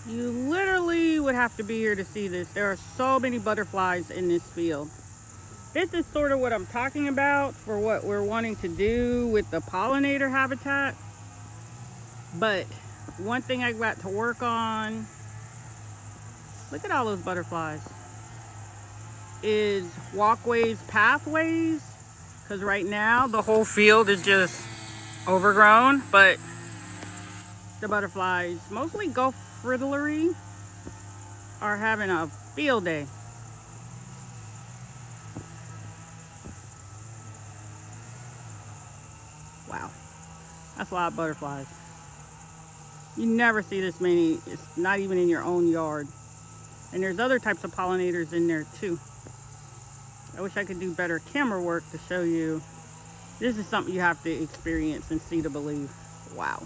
You literally would have to be here to see this. There are so many butterflies in this field. This is sort of what I'm talking about for what we're wanting to do with the pollinator habitat. But one thing I got to work on, look at all those butterflies, is walkways, pathways. Because right now the whole field is just overgrown, but the butterflies, mostly Gulf fritillary, are having a field day. Wow, that's a lot of butterflies. You never see this many. It's not even in your own yard. And there's other types of pollinators in there too. I wish I could do better camera work to show you. This is something you have to experience and see to believe. Wow.